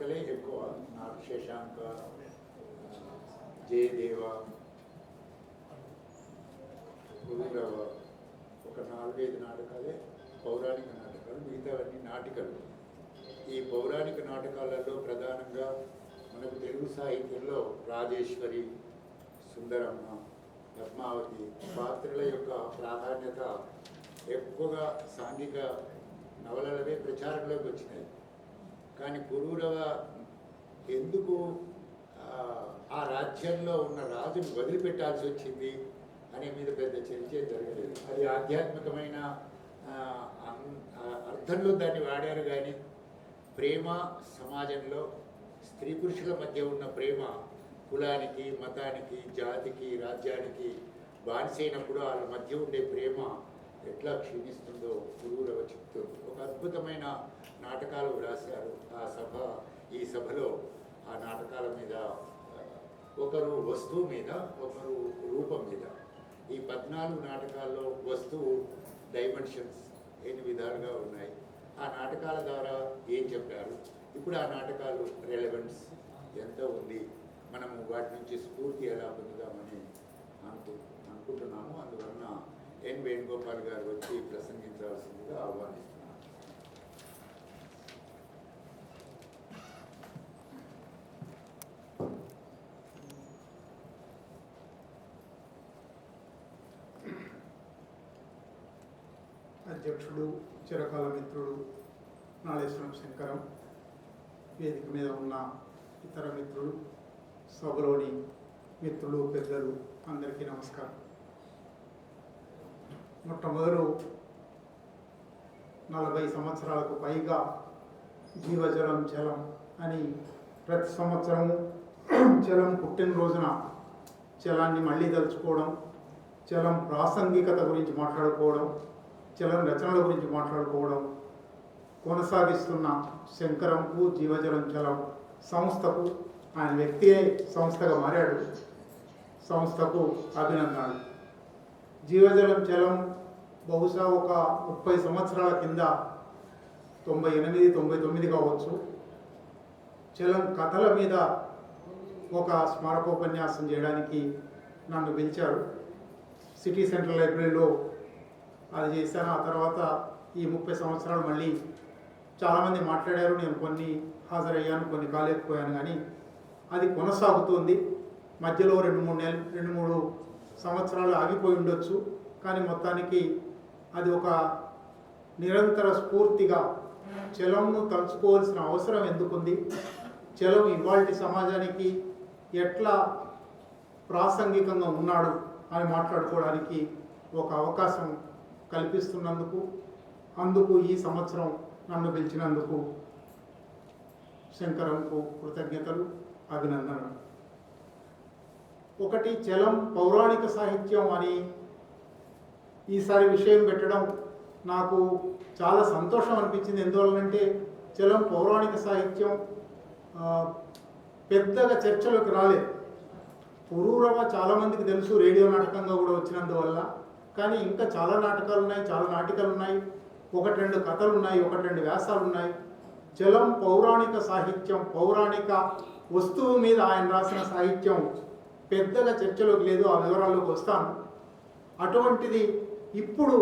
నాటకాలే ఎక్కువ. శశాంక, జయదేవ, గురురవ, ఒక 4-5 నాటకాలే పౌరాణిక నాటకాలు, మిగతావన్నీ నాటికలు. ఈ పౌరాణిక నాటకాలలో ప్రధానంగా మనకు తెలుగు సాహిత్యంలో రాజేశ్వరి, సుందరమ్మ, పద్మావతి పాత్రల యొక్క ప్రాధాన్యత ఎక్కువగా సాంఘిక నవలలవే ప్రచారంలోకి వచ్చినాయి. కానీ పురూరవ ఎందుకు ఆ రాజ్యంలో ఉన్న రాజును వదిలిపెట్టాల్సి వచ్చింది అనే మీద పెద్ద చర్చ జరగలేదు. అది ఆధ్యాత్మికమైన అర్థంలో దాన్ని వాడారు. కానీ ప్రేమ సమాజంలో స్త్రీ పురుషుల మధ్య ఉన్న ప్రేమ కులానికి, మతానికి, జాతికి, రాజ్యానికి బానిసైనప్పుడు వాళ్ళ మధ్య ఉండే ప్రేమ ఎట్లా క్షీణిస్తుందో పురూరవ చెప్తుంది. ఒక అద్భుతమైన నాటకాలు వ్రాశారు ఈ సభలో. ఆ నాటకాల మీద ఒకరు వస్తువు మీద, ఒకరు రూపం మీద. ఈ 14 నాటకాల్లో వస్తువు డైమెన్షన్స్ 8 విధాలుగా ఉన్నాయి. ఆ నాటకాల ద్వారా ఏం చెప్పారు, ఇప్పుడు ఆ నాటకాలు రెలవెన్స్ ఎంత ఉంది, మనము వాటి నుంచి స్ఫూర్తి ఎలా పొందుదామని అనుకుంటున్నాము. అందువలన ఎన్ వేణుగోపాల్ గారు వచ్చి ప్రసంగించాల్సిందిగా ఆహ్వానిస్తున్నాను. అధ్యక్షుడు, చిరకాల మిత్రుడు నాళేశ్వరం శంకరం, వేదిక మీద ఉన్న ఇతర మిత్రులు, సభలోని మిత్రులు, పెద్దలు అందరికీ నమస్కారం. మొట్టమొదలు 40 సంవత్సరాలకు పైగా జీవజలం జలం అని ప్రతి సంవత్సరము జలం పుట్టినరోజున జలాన్ని మళ్ళీ తలుచుకోవడం, జలం ప్రాసంగికత గురించి మాట్లాడుకోవడం, జలం రచనల గురించి మాట్లాడుకోవడం కొనసాగిస్తున్న శంకరంకు, జీవజలం జలం సంస్థకు, ఆయన వ్యక్తియే సంస్థగా మారాడు, సంస్థకు అభినందనలు. జీవజలం జలం బహుశా ఒక 30 సంవత్సరాల కింద 98-99 కావచ్చు, జలం కథల మీద ఒక స్మారకోపన్యాసం చేయడానికి నన్ను పిలిచారు. సిటీ సెంట్రల్ లైబ్రరీలో అది చేశాను. ఆ తర్వాత ఈ 30 సంవత్సరాలు మళ్ళీ చాలామంది మాట్లాడారు, నేను కొన్ని హాజరయ్యాను, కొన్ని కాలేకపోయాను. కానీ అది కొనసాగుతుంది. మధ్యలో 2-3 సంవత్సరాలు ఆగిపోయి ఉండొచ్చు. కానీ మొత్తానికి అది ఒక నిరంతర స్ఫూర్తిగా జలంను తలుచుకోవాల్సిన అవసరం ఎందుకుంది, జలం ఇవాల్టి సమాజానికి ఎట్లా ప్రాసంగికంగా ఉన్నాడు అని మాట్లాడుకోవడానికి ఒక అవకాశం కల్పిస్తున్నందుకు ఈ సంవత్సరం నన్ను పిలిచినందుకు శంకరంకు కృతజ్ఞతలు, అభినందనలు. ఒకటి, జలం పౌరాణిక సాహిత్యం అని ఈసారి విషయం పెట్టడం నాకు చాలా సంతోషం అనిపించింది. ఎందువల్లంటే జలం పౌరాణిక సాహిత్యం పెద్దగా చర్చలోకి రాలేదు. పురూరవ చాలామందికి తెలుసు, రేడియో నాటకంగా కూడా వచ్చినందువల్ల. కానీ ఇంకా చాలా నాటకాలు ఉన్నాయి, చాలా నాటికలు ఉన్నాయి, 1-2 కథలు ఉన్నాయి, 1-2 వ్యాసాలు ఉన్నాయి. జలం పౌరాణిక సాహిత్యం, పౌరాణిక వస్తువు మీద ఆయన రాసిన సాహిత్యం పెద్దగా చర్చలోకి లేదు. ఆ వివరాల్లోకి వస్తాను. అటువంటిది ఇప్పుడు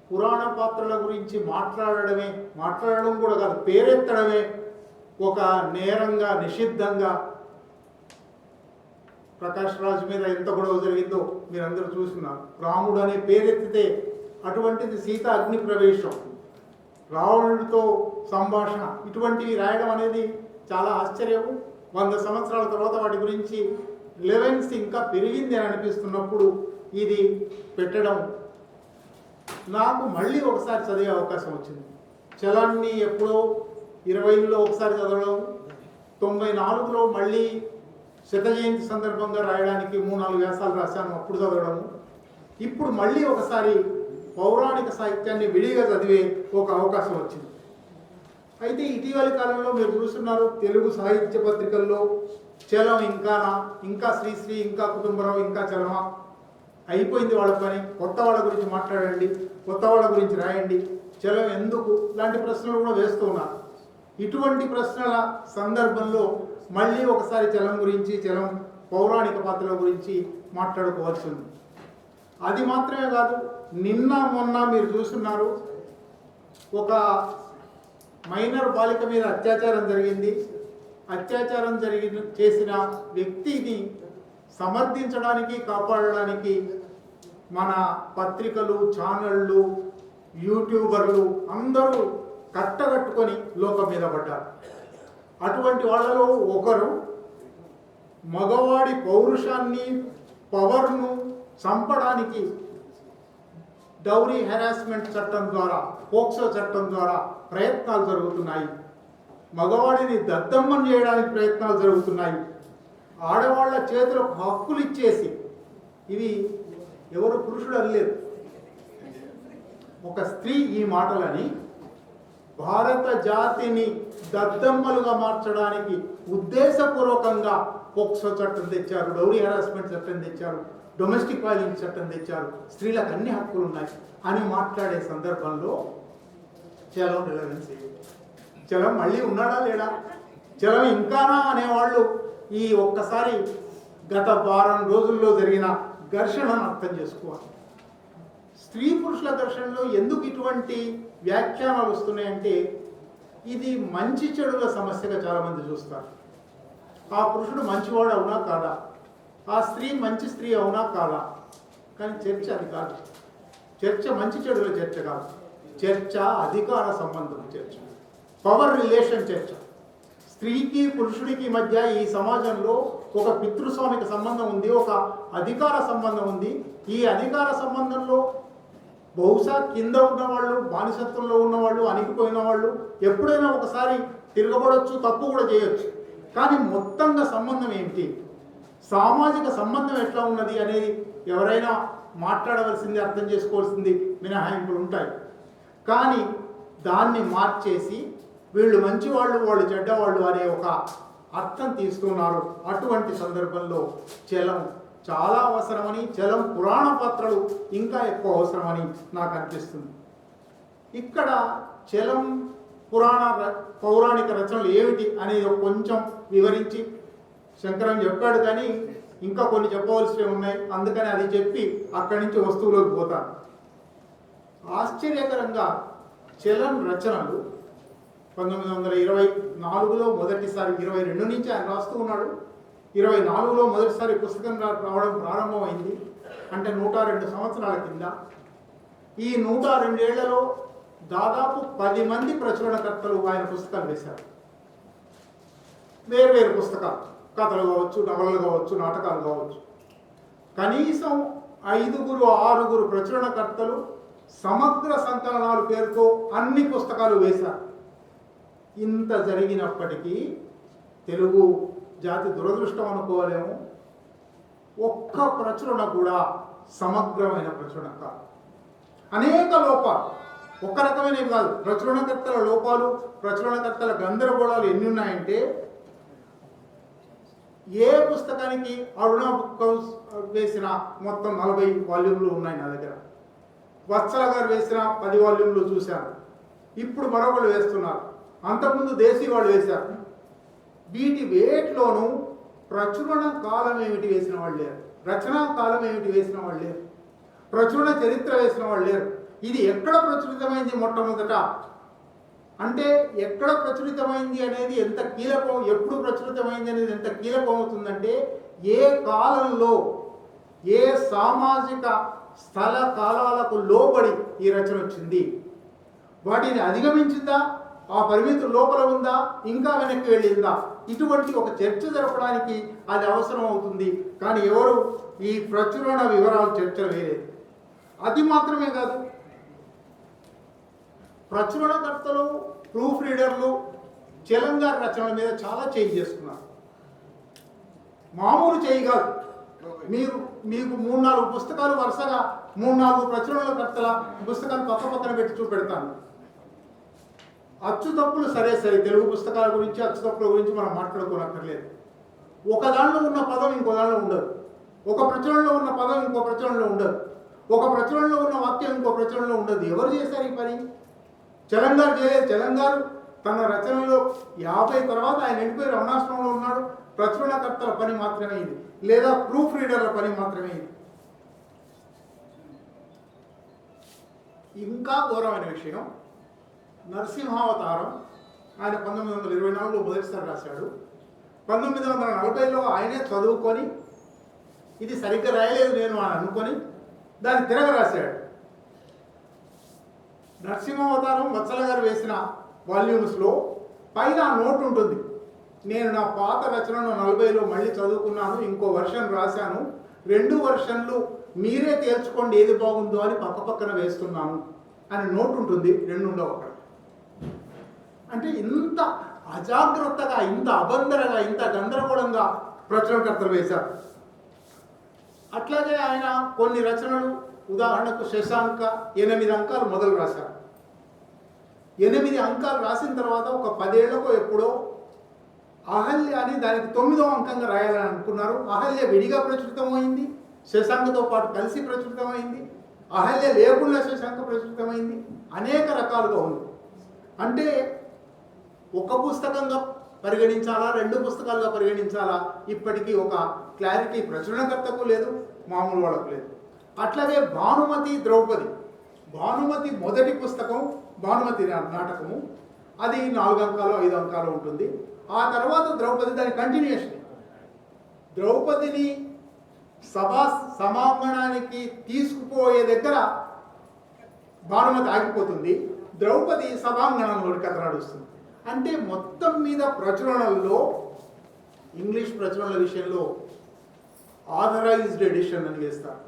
పురాణ పాత్రల గురించి మాట్లాడడం కూడా కాదు, పేరెత్తడమే ఒక నేరంగా, నిషిద్ధంగా. ప్రకాష్ రాజ్ మీద ఎంత గొడవ జరిగిందో మీరందరూ చూస్తున్నారు. రాముడు అనే పేరెత్తితే అటువంటిది సీత అగ్ని ప్రవేశం, రావణుడితో సంభాషణ, ఇటువంటివి రాయడం అనేది చాలా ఆశ్చర్యము. 100 సంవత్సరాల తర్వాత వాటి గురించి రిలవెన్స్ ఇంకా పెరిగింది అని అనిపిస్తున్నప్పుడు ఇది పెట్టడం నాకు మళ్ళీ ఒకసారి చదివే అవకాశం వచ్చింది. చలాన్ని ఎప్పుడో 20లో ఒకసారి చదవడం, 94లో మళ్ళీ శత జయంతి సందర్భంగా రాయడానికి 3-4 వ్యాసాలు రాశాను, అప్పుడు చదవడము. ఇప్పుడు మళ్ళీ ఒకసారి పౌరాణిక సాహిత్యాన్ని విడిగా చదివే ఒక అవకాశం వచ్చింది. అయితే ఇటీవలి కాలంలో మీరు చూస్తున్నారు, తెలుగు సాహిత్య పత్రికల్లో చలం ఇంకా శ్రీశ్రీ, ఇంకా కుటుంబరావు, ఇంకా చలమా, అయిపోయింది వాళ్ళ పని. కొత్త వాళ్ళ గురించి మాట్లాడండి, కొత్త వాళ్ళ గురించి రాయండి, చలం ఎందుకు, ఇలాంటి ప్రశ్నలు కూడా వేస్తూ ఉన్నారు. ఇటువంటి ప్రశ్నల సందర్భంలో మళ్ళీ ఒకసారి చలం గురించి, చలం పౌరాణిక పాత్రల గురించి మాట్లాడుకోవాల్సి ఉంది. అది మాత్రమే కాదు, నిన్న మొన్న మీరు చూస్తున్నారు, ఒక మైనర్ బాలిక మీద అత్యాచారం జరిగింది. అత్యాచారం చేసిన వ్యక్తిని సమర్థించడానికి, కాపాడడానికి మన పత్రికలు, ఛానళ్ళు, యూట్యూబర్లు అందరూ కట్టగట్టుకొని లోకం మీద పడ్డారు. అటువంటి వాళ్ళలో ఒకరు మగవాడి పౌరుషాన్ని, పవర్ను చంపడానికి డౌరీ హెరాస్మెంట్ చట్టం ద్వారా, పోక్సో చట్టం ద్వారా ప్రయత్నాలు జరుగుతున్నాయి. మగవాడిని దద్దమ్మం చేయడానికి ప్రయత్నాలు జరుగుతున్నాయి. ఆడవాళ్ల చేతులకు హక్కులు ఇచ్చేసి, ఇవి ఎవరు పురుషుడు అనలేదు, ఒక స్త్రీ ఈ మాటలని భారత జాతిని దద్దమ్మలుగా మార్చడానికి ఉద్దేశపూర్వకంగా పోక్సో చట్టం తెచ్చారు, డౌరీ హెరాస్మెంట్ చట్టం తెచ్చారు, డొమెస్టిక్ వైలెన్స్ చట్టం తెచ్చారు, స్త్రీలకు అన్ని హక్కులు ఉన్నాయి అని మాట్లాడే సందర్భంలో చలం రిలవెన్స్. చలం మళ్ళీ ఉన్నాడా లేడా? చలం ఇంకానా అనేవాళ్ళు ఈ ఒక్కసారి గత వారం రోజుల్లో జరిగిన ఘర్షణను అర్థం చేసుకోవాలి. స్త్రీ పురుషుల ఘర్షణలో ఎందుకు ఇటువంటి వ్యాఖ్యానాలు వస్తున్నాయంటే, ఇది మంచి చెడుల సమస్యగా చాలామంది చూస్తారు. ఆ పురుషుడు మంచివాడు అవునా కాదా, ఆ స్త్రీ మంచి స్త్రీ అవునా కాదా, కానీ చర్చ అది కాదు. చర్చ మంచి చెడుల చర్చ కాదు. చర్చ అధికార సంబంధం చర్చ, పవర్ రిలేషన్ చర్చ. స్త్రీకి పురుషుడికి మధ్య ఈ సమాజంలో ఒక పితృస్వామిక సంబంధం ఉంది, ఒక అధికార సంబంధం ఉంది. ఈ అధికార సంబంధంలో బహుశా కింద ఉన్నవాళ్ళు, బానిసత్వంలో ఉన్నవాళ్ళు, అణిగిపోయిన వాళ్ళు ఎప్పుడైనా ఒకసారి తిరగబడవచ్చు, తప్పు కూడా చేయొచ్చు. కానీ మొత్తంగా సంబంధం ఏమిటి, సామాజిక సంబంధం ఎట్లా ఉన్నది అనేది ఎవరైనా మాట్లాడవలసింది, అర్థం చేసుకోవాల్సింది, మినహాయింపులు ఉంటాయి. కానీ దాన్ని మార్చేసి వీళ్ళు మంచివాళ్ళు, వాళ్ళు చెడ్డవాళ్ళు అనే ఒక అర్థం తీసుకున్నారు. అటువంటి సందర్భంలో చలం చాలా అవసరమని, చలం పురాణ పాత్రలు ఇంకా ఎక్కువ అవసరమని నాకు అనిపిస్తుంది. ఇక్కడ చలం పౌరాణిక రచనలు ఏమిటి అనేది కొంచెం వివరించి శంకరం చెప్పాడు, కానీ ఇంకా కొన్ని చెప్పవలసినవి ఉన్నాయి. అందుకని అది చెప్పి అక్కడి నుంచి వస్తువులోకి పోతాను. ఆశ్చర్యకరంగా చలం రచనలు 1924లో మొదటిసారి, 22 నుంచి ఆయన రాస్తూ ఉన్నాడు, 24లో మొదటిసారి పుస్తకం రావడం ప్రారంభమైంది. అంటే 102 సంవత్సరాల కింద. ఈ 102 ఏళ్లలో దాదాపు 10 మంది ప్రచురణకర్తలు ఆయన పుస్తకాలు వేశారు. వేరు పుస్తకాలు, కథలు కావచ్చు, నవలలు కావచ్చు, నాటకాలు కావచ్చు. కనీసం 5-6 ప్రచురణకర్తలు సమగ్ర సంకలనాలు పేరుతో అన్ని పుస్తకాలు వేశారు. ఇంత జరిగినప్పటికీ తెలుగు జాతి దురదృష్టం అనుకోవాలేమో, ఒక్క ప్రచురణ కూడా సమగ్రమైన ప్రచురణ కాదు. అనేక లోపాలు, ఒక్క రకమైనవి కాదు. ప్రచురణకర్తల లోపాలు, ప్రచురణకర్తల గందరగోళాలు ఎన్ని ఉన్నాయంటే, ఏ పుస్తకానికి అరుణ బుక్ హౌస్ వేసిన మొత్తం 40 వాల్యూమ్లు ఉన్నాయి నా దగ్గర. వత్సల గారు వేసిన 10 వాల్యూమ్లు చూశాను. ఇప్పుడు మరొకళ్ళు వేస్తున్నారు. అంతకుముందు దేశీ వాళ్ళు వేశారు. వీటి వేట్లోనూ ప్రచురణ కాలం ఏమిటి వేసిన వాళ్ళు లేరు, రచనా కాలం ఏమిటి వేసిన వాళ్ళు లేరు, ప్రచురణ చరిత్ర వేసిన వాళ్ళు లేరు. ఇది ఎక్కడ ప్రచురితమైంది మొట్టమొదట అంటే, ఎక్కడ ప్రచురితమైంది అనేది ఎంత కీలకం, ఎప్పుడు ప్రచురితమైంది అనేది ఎంత కీలకం అవుతుందంటే, ఏ కాలంలో, ఏ సామాజిక స్థల కాలాలకు లోబడి ఈ రచన వచ్చింది, వాటిని అధిగమించిందా, ఆ పరిమితుల లోపల ఉందా, ఇంకా వెనక్కి వెళ్ళిందా, ఇటువంటి ఒక చర్చ జరపడానికి అది అవసరం అవుతుంది. కానీ ఎవరు ఈ ప్రచురణ వివరాలు చర్చలు వేరేది. అది మాత్రమే కాదు, ప్రచురణకర్తలు, ప్రూఫ్ రీడర్లు చలం గారి రచనల మీద చాలా చేంజ్ చేసుకున్నారు. మామూలు చేయి కాదు. మీకు 3-4 పుస్తకాలు వరుసగా 3-4 ప్రచురణకర్తల పుస్తకాలు పక్కన పెట్టి చూపెడతాను. అచ్చు తప్పులు సరే, తెలుగు పుస్తకాల గురించి అచ్చు తప్పుల గురించి మనం మాట్లాడుకోనక్కర్లేదు. ఒక దానిలో ఉన్న పదం ఇంకో దానిలో ఉండదు, ఒక ప్రచురణలో ఉన్న పదం ఇంకో ప్రచురణలో ఉండదు, ఒక ప్రచురణలో ఉన్న వాక్యం ఇంకో ప్రచురణలో ఉండదు. ఎవరు చేశారు ఈ పని? చలం గారు చేయలేదు. చలం గారు తన రచనలో 50 తర్వాత ఆయన వెళ్ళిపోయి రమణాశ్రమంలో ఉన్నాడు. ప్రచురణకర్తల పని మాత్రమే ఇది, లేదా ప్రూఫ్ రీడర్ల పని మాత్రమే ఇది. ఇంకా ఘోరమైన విషయం, నరసింహావతారం ఆయన 1924లో మొదటిసారి రాశాడు. 1940లో ఆయనే చదువుకొని ఇది సరిగ్గా రాయలేదు నేను అని అనుకొని దాన్ని తిరగ రాశాడు. నరసింహావతారం వత్సల గారు వేసిన వాల్యూమ్స్లో పైన నోట్ ఉంటుంది, నేను నా పాత రచనను 40లో మళ్ళీ చదువుకున్నాను, ఇంకో వర్షన్ రాశాను, 2 వర్షన్లు మీరే తేల్చుకోండి ఏది బాగుందో అని పక్కన వేస్తున్నాను అని నోట్ ఉంటుంది. 2 ఉండవు అక్కడ. అంటే ఇంత అజాగ్రత్తగా, ఇంత అబంధరగా, ఇంత గందరగోళంగా ప్రచురణకర్తలు వేశారు. అట్లాగే ఆయన కొన్ని రచనలు, ఉదాహరణకు శశాంక 8 అంకాలు మొదలు రాశారు. 8 అంకాలు రాసిన తర్వాత ఒక 10 ఏళ్లకో ఎప్పుడో అహల్య అని దానికి 9వ అంకంగా రాయాలని అనుకున్నారు. అహల్య విడిగా ప్రచురితమైంది, శశాంకతో పాటు కలిసి ప్రచురితమైంది, అహల్య లేకుండా శశాంక ప్రచురితమైంది, అనేక రకాలుగా ఉంది. అంటే ఒక పుస్తకంగా పరిగణించాలా, 2 పుస్తకాలుగా పరిగణించాలా, ఇప్పటికీ ఒక క్లారిటీ ప్రచురణకర్తకు లేదు, మామూలు వాళ్ళకు లేదు. అట్లాగే భానుమతి ద్రౌపది, భానుమతి మొదటి పుస్తకం భానుమతి నాటకము, అది 4 అంకాలు 5 అంకాలు ఉంటుంది. ఆ తర్వాత ద్రౌపది దాని కంటిన్యూషన్. ద్రౌపదిని సభా సమాగమనానికి తీసుకుపోయే దగ్గర భానుమతి ఆగిపోతుంది, ద్రౌపది సభాంగణంలోని కథ నడుస్తుంది. అంటే మొత్తం మీద ప్రచురణల్లో, ఇంగ్లీష్ ప్రచురణల విషయంలో ఆథరైజ్డ్ ఎడిషన్ అని చేస్తారు.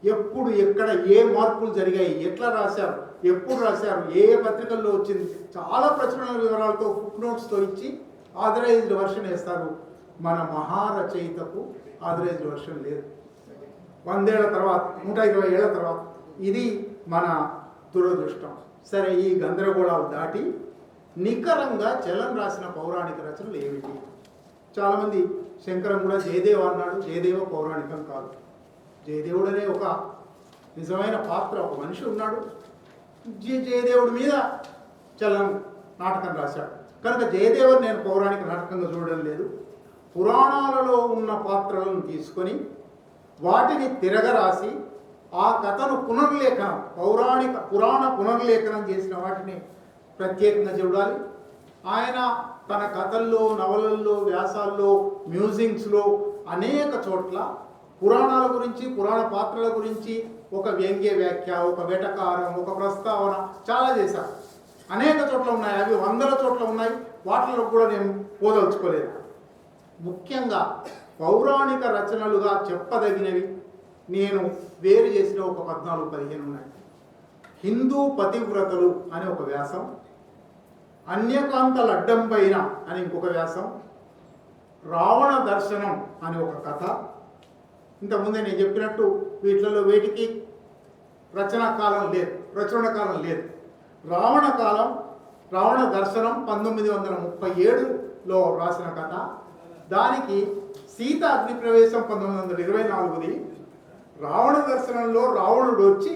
ఎప్పుడు ఎక్కడ ఏ మార్పులు జరిగాయి, ఎట్లా రాశారు, ఎప్పుడు రాశారు, ఏ పత్రికల్లో వచ్చింది, చాలా ప్రచురణల వివరాలతో ఫుట్ నోట్స్తో ఇచ్చి ఆథరైజ్డ్ వర్షన్ వేస్తారు. మన మహారచయితకు ఆథరైజ్డ్ వర్షన్ లేదు. 100 ఏళ్ల తర్వాత, 120 ఏళ్ల తర్వాత. ఇది మన దురదృష్టం. సరే, ఈ గందరగోళాలు దాటి నికరంగా చలం రాసిన పౌరాణిక రచనలు ఏమిటి? చాలామంది శంకరం కూడా జయదేవ అన్నాడు. జయదేవ పౌరాణికం కాదు. జయదేవుడు అనే ఒక నిజమైన పాత్ర, ఒక మనిషి ఉన్నాడు. జయదేవుడి మీద చలం నాటకం రాశాడు కనుక జయదేవుని నేను పౌరాణిక నాటకంగా చూడడం లేదు. పురాణాలలో ఉన్న పాత్రలను తీసుకొని వాటిని తిరగరాసి ఆ కథను పునర్లేఖనం, పురాణ పునర్లేఖనం చేసిన వాటిని ప్రత్యేకంగా చూడాలి. ఆయన తన కథల్లో, నవలల్లో, వ్యాసాల్లో, మ్యూజింగ్స్లో అనేక చోట్ల పురాణాల గురించి, పురాణ పాత్రల గురించి ఒక వ్యంగ్య వ్యాఖ్య, ఒక వెటకారం, ఒక ప్రస్తావన చాలా చేశారు. అనేక చోట్ల ఉన్నాయి, అవి 100ల చోట్ల ఉన్నాయి. వాటిలో కూడా నేను పోదలుచుకోలేదు. ముఖ్యంగా పౌరాణిక రచనలుగా చెప్పదగినవి నేను వేరు చేసిన ఒక 14-15 ఉన్నాయి. హిందూ పతివ్రతలు అనే ఒక వ్యాసం, అన్యకాంతల అడ్డం పైన అని ఇంకొక వ్యాసం, రావణ దర్శనం అని ఒక కథ. ఇంతకుముందే నేను చెప్పినట్టు వీటిలలో వేటికి రచనా కాలం లేదు, ప్రచురణ కాలం లేదు. రావణ దర్శనం 1937లో రాసిన కథ. దానికి సీత అగ్ని ప్రవేశం 1924ది. రావణ దర్శనంలో రావణుడు వచ్చి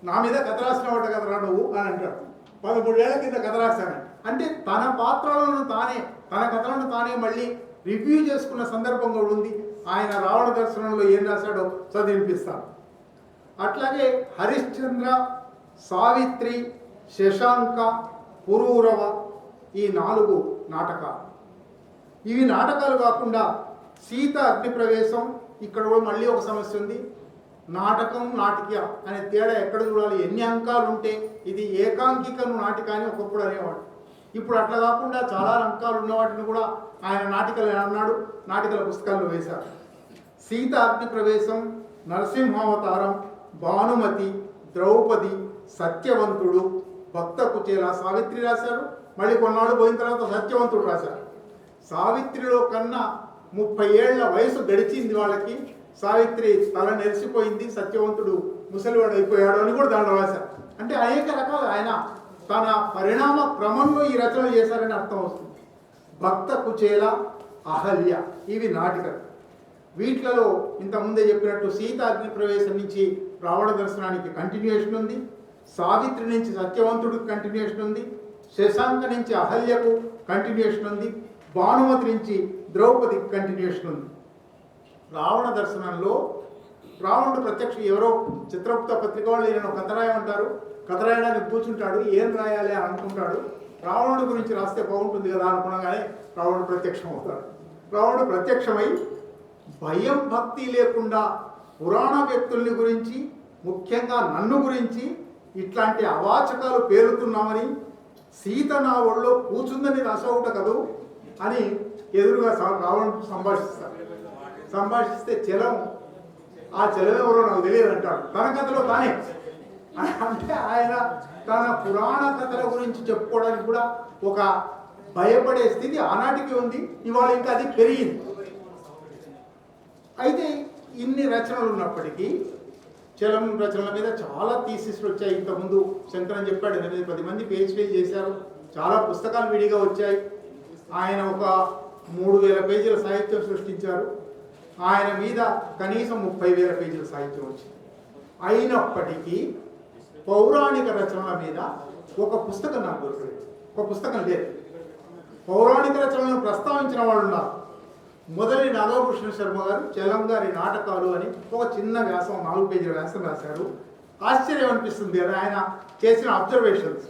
నా మీద కథ రాసినవాట కదరా నువ్వు అని అంటాడు. 13 ఏళ్ల కింద కథ రాశాను అంటే తన పాత్రలను తానే, తన కథలను తానే మళ్ళీ రివ్యూ చేసుకున్న సందర్భం కూడా ఉంది. ఆయన రావణ దర్శనంలో ఏం రాశాడో చదివినిపిస్తాను. అట్లాగే హరిశ్చంద్ర, సావిత్రి, శశాంక, పురూరవ, ఈ 4 నాటకాలు. ఇవి నాటకాలు కాకుండా సీత అగ్ని ప్రవేశం, ఇక్కడ కూడా మళ్ళీ ఒక సమస్య ఉంది. నాటకం, నాటిక అనే తేడా ఎక్కడ చూడాలి? ఎన్ని అంకాలు ఉంటే ఇది ఏకాంకికను నాటిక అని ఒకప్పుడు అనేవాడు. ఇప్పుడు అట్లా కాకుండా చాలా అంకాలు ఉన్న వాటిని కూడా ఆయన నాటికలు అన్నాడు, నాటికల పుస్తకాల్లో వేశారు. సీత అగ్ని ప్రవేశం, నరసింహావతారం, భానుమతి, ద్రౌపది, సత్యవంతుడు, భక్త కుచేల, సావిత్రి రాశారు. మళ్ళీ కొన్నాళ్ళు పోయిన తర్వాత సత్యవంతుడు రాశారు. సావిత్రిలో కన్నా 30 ఏళ్ల వయసు గడిచింది వాళ్ళకి. సావిత్రి తల నెరిసిపోయింది, సత్యవంతుడు ముసలివాడు అయిపోయాడు అని కూడా దాంట్లో రాశారు. అంటే అనేక రకాలు ఆయన తన పరిణామ క్రమంలో ఈ రచనలు చేశారని అర్థం వస్తుంది. భక్త కుచేల, అహల్య, ఇవి నాటికలు. వీటిలలో ఇంతకుముందే చెప్పినట్టు సీత అగ్ని ప్రవేశం నుంచి రావణ దర్శనానికి కంటిన్యూషన్ ఉంది, సావిత్రి నుంచి సత్యవంతుడికి కంటిన్యూషన్ ఉంది, శశాంక నుంచి అహల్యకు కంటిన్యూషన్ ఉంది, భానుమతి నుంచి ద్రౌపది కంటిన్యూషన్ ఉంది. రావణ దర్శనంలో రావణుడు ప్రత్యక్ష ఎవరో చిత్రగుప్త పత్రిక వాళ్ళు ఈయన కథ రాయమంటారు, కథ రాయడానికి కూర్చుంటాడు, ఏం రాయాలి అని అనుకుంటాడు. రావణుడి గురించి రాస్తే బాగుంటుంది కదా అనుకునగానే రావణుడు ప్రత్యక్షం అవుతాడు. రావణుడు ప్రత్యక్షమై భయం భక్తి లేకుండా పురాణ వ్యక్తుల్ని గురించి, ముఖ్యంగా నన్ను గురించి ఇట్లాంటి అవాచకాలు పేరుతున్నామని, సీత నా ఒళ్ళో కూర్చుందని రసవుట కదూ అని ఎదురుగా రావణుడు సంభాషిస్తాడు. సంభాషిస్తే చలం, ఆ చలం ఎవరో నాకు తెలియదు అంటాడు, తన కథలో తానే. అంటే ఆయన తన పురాణ కథల గురించి చెప్పుకోవడానికి కూడా ఒక భయపడే స్థితి ఆనాటికి ఉంది, ఇవాళ ఇంకా అది పెరిగింది. అయితే ఇన్ని రచనలు ఉన్నప్పటికీ చలం రచనల మీద చాలా థీసిస్లు వచ్చాయి. ఇంతకుముందు శంకరన్ చెప్పాడు 8-10 మంది పిహెచ్డీలు చేశారు, చాలా పుస్తకాలు విడిగా వచ్చాయి. ఆయన ఒక 3000 పేజీల సాహిత్యం సృష్టించారు. ఆయన మీద కనీసం 30,000 పేజీల సాహిత్యం వచ్చింది. అయినప్పటికీ పౌరాణిక రచనల మీద ఒక పుస్తకం నాకు దొరకలేదు, ఒక పుస్తకం లేదు. పౌరాణిక రచనలను ప్రస్తావించిన వాళ్ళు ఉన్నారు. మొదటి నాగభూషణ శర్మ గారు చలం గారి నాటకాలు అని ఒక చిన్న వ్యాసం, 4 పేజీల వ్యాసం రాశారు. ఆశ్చర్యం అనిపిస్తుంది కదా ఆయన చేసిన అబ్జర్వేషన్స్.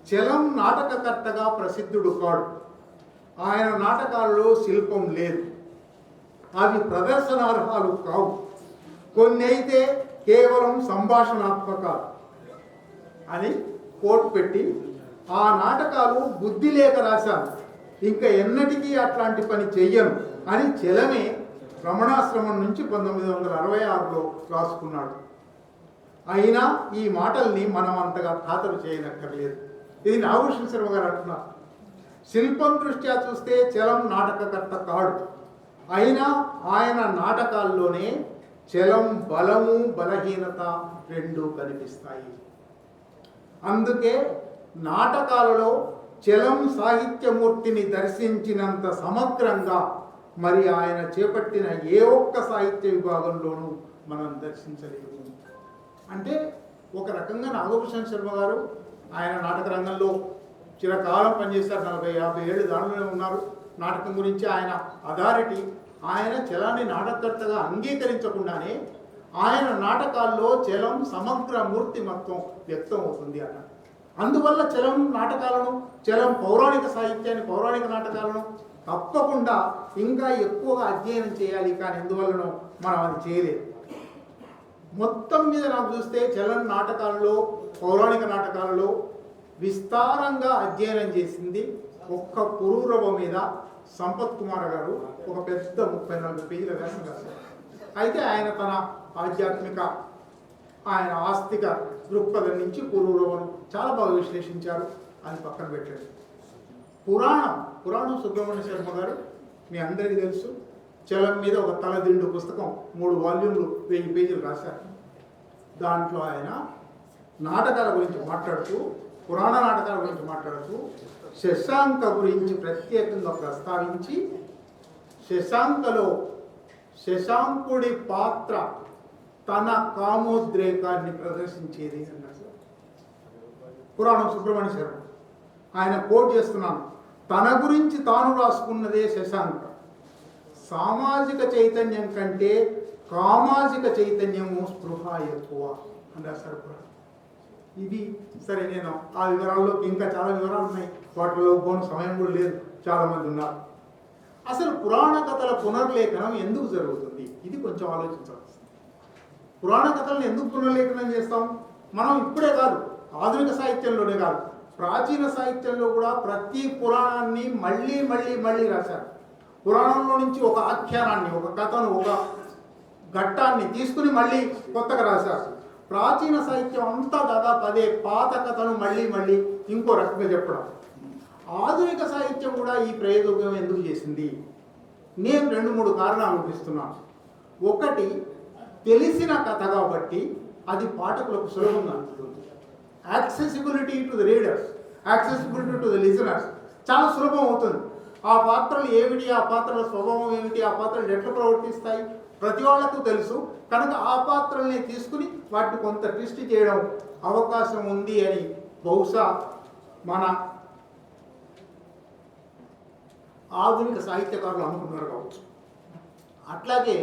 చలం నాటకకర్తగా ప్రసిద్ధుడు కాడు, ఆయన నాటకాల్లో శిల్పం లేదు, అవి ప్రదర్శనార్హాలు కావు, కొన్ని అయితే కేవలం సంభాషణాత్మకాలు అని కోట్ పెట్టి ఆ నాటకాలు బుద్ధి లేక రాశాను, ఇంకా ఎన్నటికీ అట్లాంటి పని చెయ్యను అని చలమే రమణాశ్రమం నుంచి 1966లో రాసుకున్నాడు. అయినా ఈ మాటల్ని మనం అంతగా ఖాతరు చేయనక్కర్లేదు. ఇది నాగభూషణ శర్మ గారు అంటున్నారు. శిల్పం దృష్ట్యా చూస్తే చలం నాటకకర్త కాడు, అయినా ఆయన నాటకాల్లోనే చలం బలము బలహీనత రెండూ కనిపిస్తాయి. అందుకే నాటకాలలో చలం సాహిత్యమూర్తిని దర్శించినంత సమగ్రంగా మరి ఆయన చేపట్టిన ఏ ఒక్క సాహిత్య విభాగంలోనూ మనం దర్శించలేము. అంటే ఒక రకంగా నాగభూషణ శర్మ గారు ఆయన నాటక రంగంలో చిరకాలం పనిచేశారు, 40-50 ఏళ్ళు దానిలోనే ఉన్నారు. నాటకం గురించి ఆయన అథారిటీ. ఆయన చలాన్ని నాటకకర్తగా అంగీకరించకుండానే ఆయన నాటకాల్లో చలం సమగ్ర మూర్తిమత్వం వ్యక్తం అవుతుంది అన్న. అందువల్ల చలం నాటకాలను, చలం పౌరాణిక సాహిత్యాన్ని, పౌరాణిక నాటకాలను తప్పకుండా ఇంకా ఎక్కువగా అధ్యయనం చేయాలి. కానీ ఎందువల్లనో మనం అది చేయలేదు. మొత్తం మీద నాకు చూస్తే చలం నాటకాల్లో, పౌరాణిక నాటకాలలో విస్తారంగా అధ్యయనం చేసింది ఒక్క పురూరవ మీద సంపత్ కుమార్ గారు ఒక పెద్ద 34 పేజీల వ్యాసం రాశారు. అయితే ఆయన తన ఆధ్యాత్మిక, ఆయన ఆస్తిక దృక్పథం నుంచి పురూరవను చాలా బాగా విశ్లేషించారు. అది పక్కన పెట్టాడు. పురాణం సుబ్రహ్మణ్య శర్మ గారు మీ అందరికీ తెలుసు, చలం మీద ఒక తలదిండు పుస్తకం 3 వాల్యూమ్లు 1000 పేజీలు రాశారు. దాంట్లో ఆయన నాటకాల గురించి మాట్లాడుతూ, పురాణ నాటకాల గురించి మాట్లాడుతూ శశాంక గురించి ప్రత్యేకంగా ప్రస్తావించి, శశాంకలో శశాంకుడి పాత్ర తన కామోద్రేకాన్ని ప్రదర్శించేది అన్నారు పురాణం సుబ్రహ్మణ్య శర్మ. ఆయన కోట్ చేస్తున్నాను, తన గురించి తాను రాసుకున్నదే శశాంక. సామాజిక చైతన్యం కంటే కామాజిక చైతన్యము స్పృహ ఎక్కువ అని రాశారు పురాణం. ఇది సరే, నేను ఆ వివరాల్లో ఇంకా చాలా వివరాలు ఉన్నాయి, వాటిలో పోను సమయం కూడా లేదు, చాలామంది ఉన్నారు. అసలు పురాణ కథల పునర్లేఖనం ఎందుకు జరుగుతుంది? ఇది కొంచెం ఆలోచించాల్సింది. పురాణ కథలను ఎందుకు పునర్లేఖనం చేస్తాం? మనం ఇప్పుడే కాదు, ఆధునిక సాహిత్యంలోనే కాదు, ప్రాచీన సాహిత్యంలో కూడా ప్రతి పురాణాన్ని మళ్ళీ మళ్ళీ మళ్ళీ రాశారు. పురాణంలో నుంచి ఒక ఆఖ్యానాన్ని, ఒక కథను, ఒక ఘట్టాన్ని తీసుకుని మళ్ళీ కొత్తగా రాశారు. ప్రాచీన సాహిత్యం అంతా దాదాపు అదే పాత కథను మళ్ళీ మళ్ళీ ఇంకో రకంగా చెప్పడం. ఆధునిక సాహిత్యం కూడా ఈ ప్రయోగం ఎందుకు చేసింది? నేను 2-3 కారణాలు చూపిస్తున్నాను. ఒకటి, తెలిసిన కథ కాబట్టి అది పాఠకులకు సులభంగా ఉంటుంది. Accessibility to the readers, accessibility to the listeners చాలా సులభం అవుతుంది. ఆ పాత్రలు ఏమిటి, ఆ పాత్రల స్వభావం ఏమిటి, ఆ పాత్రలు ఎట్లా ప్రవర్తిస్తాయి ప్రతి వాళ్లకు తెలుసు. కనుక ఆ పాత్రల్ని తీసుకుని వాటిని కొంత ట్విస్ట్ చేయడం అవకాశం ఉంది అని బహుశా మన ఆధునిక సాహిత్యకారులు అనుకున్నారు కావచ్చు. అట్లాగే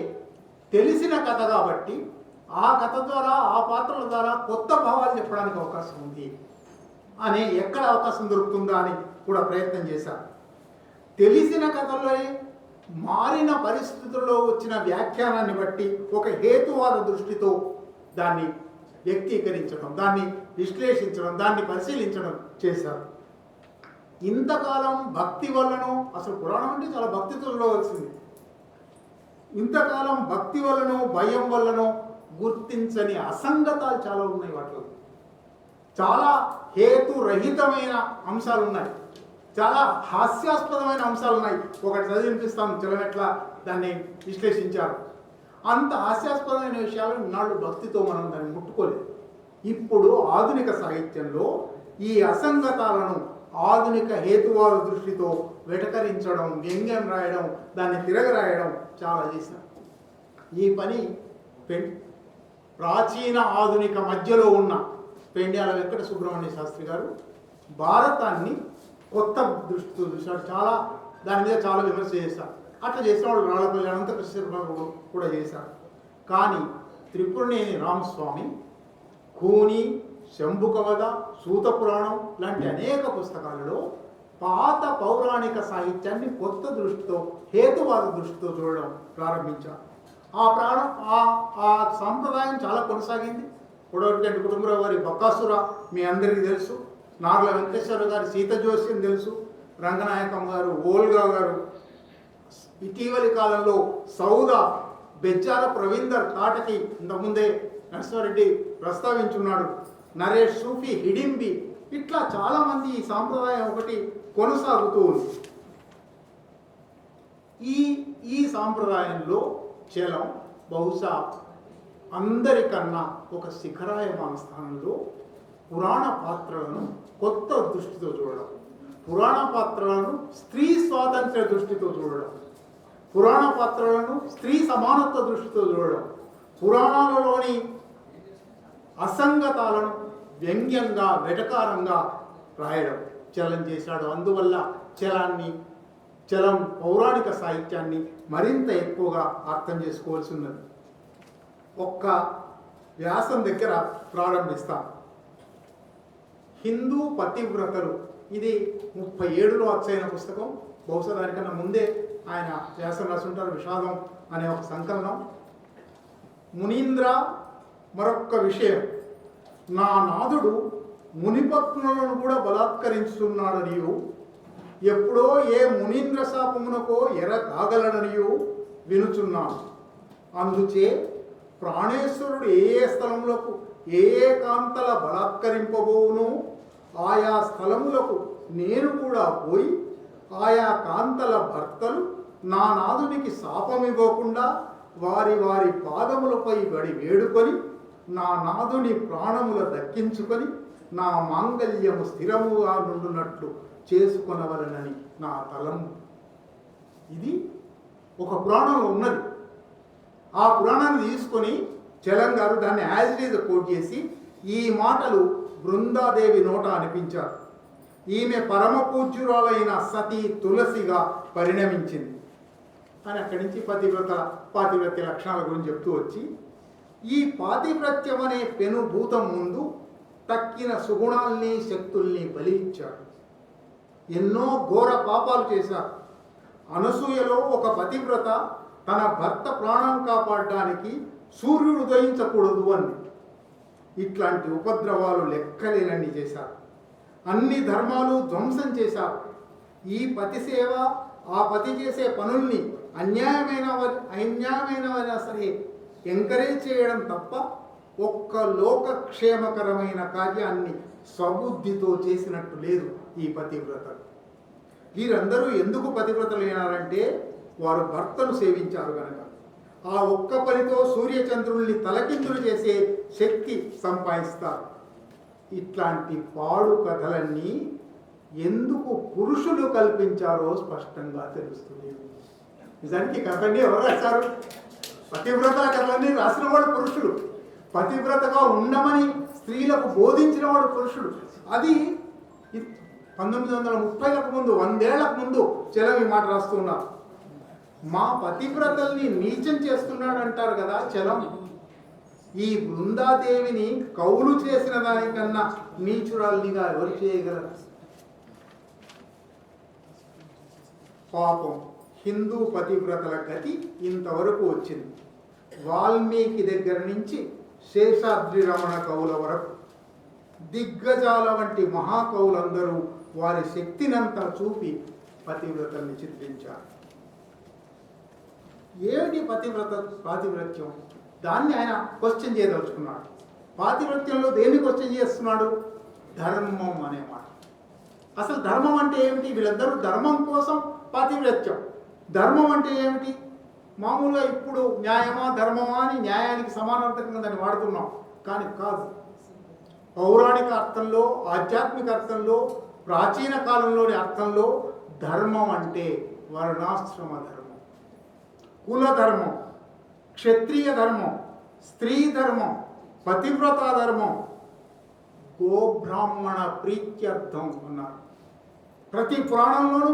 తెలిసిన కథ కాబట్టి ఆ కథ ద్వారా ఆ పాత్రల ద్వారా కొత్త భావాలు చెప్పడానికి అవకాశం ఉంది అని ఎక్కడ అవకాశం దొరుకుతుందా అని కూడా ప్రయత్నం చేశారు. తెలిసిన కథలో మారిన పరిస్థితుల్లో వచ్చిన వ్యాఖ్యానాన్ని బట్టి ఒక హేతువాద దృష్టితో దాన్ని వ్యక్తీకరించడం, దాన్ని విశ్లేషించడం, దాన్ని పరిశీలించడం చేశారు. ఇంతకాలం భక్తి వల్లనో, అసలు పురాణం అంటే చాలా భక్తితో చూడవలసింది, ఇంతకాలం భక్తి వల్లనో భయం వల్లనో గుర్తించని అసంగతాలు చాలా ఉన్నాయి. వాటిలో చాలా హేతురహితమైన అంశాలు ఉన్నాయి, చాలా హాస్యాస్పదమైన అంశాలు ఉన్నాయి. ఒకటి చదివినిపిస్తాను, చిలమెట్ల దాన్ని విశ్లేషించారు. అంత హాస్యాస్పదమైన విషయాలు నాడు భక్తితో మనం దాన్ని ముట్టుకోలేదు. ఇప్పుడు ఆధునిక సాహిత్యంలో ఈ అసంగతాలను ఆధునిక హేతువాద దృష్టితో వెటకరించడం, వ్యంగ్యం రాయడం, దాన్ని తిరగరాయడం చాలా చేశారు. ఈ పని ప్రాచీన ఆధునిక మధ్యలో ఉన్న పెండ్యాల వెంకట సుబ్రహ్మణ్య శాస్త్రి గారు భారతాన్ని కొత్త దృష్టితో చూశాడు. చాలా దాని మీద చాలా విమర్శ చేశారు. అట్లా చేసిన వాళ్ళు రాళ్ళపల్లి అనంతకృష్ణ కూడా చేశారు. కానీ త్రిపురనేని రామస్వామి, కూని, శంభుకవధ, సూత పురాణం లాంటి అనేక పుస్తకాలలో పాత పౌరాణిక సాహిత్యాన్ని కొత్త దృష్టితో, హేతువాద దృష్టితో చూడడం ప్రారంభించారు. ఆ సాంప్రదాయం చాలా కొనసాగింది. పొడవటిగంటి కుటుంబరావు గారి బకాసుర మీ అందరికీ తెలుసు, నార్ల వెంకటేశ్వర గారి సీత జోస్యం తెలుసు, రంగనాయకం గారు, ఓల్గా గారు, ఇటీవలి కాలంలో సౌద బెజ్జాల ప్రవీందర్ తాటకి, ఇంతకుముందే నరసింహారెడ్డి ప్రస్తావించున్నాడు, నరేష్ సూఫీ, హిడింబి, ఇట్లా చాలామంది ఈ సాంప్రదాయం ఒకటి కొనసాగుతూ ఉంది. ఈ సాంప్రదాయంలో చలం బహుశా అందరికన్నా ఒక శిఖరాయమాన స్థానంలో పురాణ పాత్రలను కొత్త దృష్టితో చూడడం, పురాణ పాత్రలను స్త్రీ స్వాతంత్ర్య దృష్టితో చూడడం, పురాణ పాత్రలను స్త్రీ సమానత్వ దృష్టితో చూడడం, పురాణాలలోని అసంగతాలను వ్యంగ్యంగా, వెటకారంగా రాయడం చలం చేశాడు. అందువల్ల చలం పౌరాణిక సాహిత్యాన్ని మరింత ఎక్కువగా అర్థం చేసుకోవాల్సి ఉన్నది. ఒక్క వ్యాసం దగ్గర ప్రారంభిస్తాం. హిందూ పతివ్రతలు, ఇది 37లో వచ్చైన పుస్తకం. బహుశా దానికన్నా ముందే ఆయన వ్యాసం రాసుంటారు. విషాదం అనే ఒక సంకలనం. మునీంద్ర, మరొక్క విషయం, నా నాథుడు మునిపత్నులను కూడా బలాత్కరించుతున్నాడనియు, ఎప్పుడో ఏ మునీంద్ర శాపమునకో ఎర కాగలడనియు వినుచున్నాను. అందుచే ప్రాణేశ్వరుడు ఏ స్థలములకు ఏ కాంతల బలాత్కరింపబోవును, ఆయా స్థలములకు నేను కూడా పోయి ఆయా కాంతల భర్తలు నా నాథునికి శాపమివ్వకుండా వారి వారి పాదములపై బడి వేడుకొని నా నాథుని ప్రాణముల దక్కించుకొని నా మాంగల్యము స్థిరముగా నుండునట్లు చేసుకొనవలనని నా తలంపు. ఇది ఒక పురాణంలో ఉన్నది. ఆ పురాణాన్ని తీసుకొని చలం గారు దాన్ని యాజ్ ఇట్ ఈజ్ కోట్ చేసి ఈ మాటలు బృందాదేవి నోట అనిపించారు. ఈమె పరమ పూజ్యురాలైన సతీ తులసిగా పరిణమించింది అని అక్కడి నుంచి పాతివ్రత్య లక్షణాల గురించి చెప్తూ వచ్చి, ఈ పాతివ్రత్యం అనే పెనుభూతం ముందు తక్కిన సుగుణాల్ని, శక్తుల్ని బలి ఇచ్చాడు. ఎన్నో ఘోర పాపాలు చేశారు. అనసూయలో ఒక పతివ్రత తన భర్త ప్రాణం కాపాడడానికి సూర్యుడు ఉదయించకూడదు అంది. ఇట్లాంటి ఉపద్రవాలు లెక్కలేనన్ని చేశారు. అన్ని ధర్మాలు ధ్వంసం చేశారు. ఈ పతి సేవ, ఆ పతి చేసే పనుల్ని అన్యాయమైనవైనా సరే ఎంకరేజ్ చేయడం తప్ప ఒక్క లోకక్షేమకరమైన కార్యాన్ని స్వబుద్ధితో చేసినట్టు లేదు ఈ పతివ్రతలు. వీరందరూ ఎందుకు పతివ్రతలైనారంటే వారు భర్తను సేవించారు కనుక. ఆ ఒక్క పనితో సూర్యచంద్రుల్ని తలకిందులు చేసే శక్తి సంపాదిస్తారు. ఇట్లాంటి పాడు కథలన్నీ ఎందుకు పురుషులు కల్పించారో స్పష్టంగా తెలుస్తుంది. నిజానికి కథని ఎవరు రాశారు? పతివ్రత కథలన్నీ రాసిన వాడు పురుషుడు. పతివ్రతగా ఉండమని స్త్రీలకు బోధించిన వాడు పురుషుడు. అది 1930లకు ముందు 100 ఏళ్లకు ముందు చలం ఈ మాట రాస్తున్నారు. మా పతివ్రతల్ని నీచం చేస్తున్నాడు అంటారు కదా చలం. ఈ బృందాదేవిని కౌలు చేసిన దానికన్నా నీచురాల్నిగా ఎవరు చేయగలరు? పాపం హిందూ పతివ్రతల గతి ఇంతవరకు వచ్చింది. వాల్మీకి దగ్గర నుంచి శేషాద్రి రమణ కవుల వరకు దిగ్గజాల వంటి మహాకవులందరూ వారి శక్తినంతా చూపి పతివ్రతల్ని చిత్రించారు. ఏమిటి పాతివ్రత్యం? దాన్ని ఆయన క్వశ్చన్ చేయదలుచుకున్నాడు. పాతివ్రత్యంలో దేన్ని క్వశ్చన్ చేస్తున్నాడు? ధర్మం అనే మాట. అసలు ధర్మం అంటే ఏమిటి? వీళ్ళందరూ ధర్మం కోసం పాతివ్రత్యం. ధర్మం అంటే ఏమిటి? మామూలుగా ఇప్పుడు న్యాయమా ధర్మమా అని న్యాయానికి సమానార్థకంగా దాన్ని వాడుతున్నాం, కానీ కాదు. పౌరాణిక అర్థంలో, ఆధ్యాత్మిక అర్థంలో, ప్రాచీన కాలంలోని అర్థంలో ధర్మం అంటే వర్ణాశ్రమ ధర్మం, కుల ధర్మం, క్షత్రియ ధర్మం, స్త్రీ ధర్మం, పతివ్రత ధర్మం, గోబ్రాహ్మణ ప్రీత్యర్థం అన్నారు. ప్రతి పురాణంలోనూ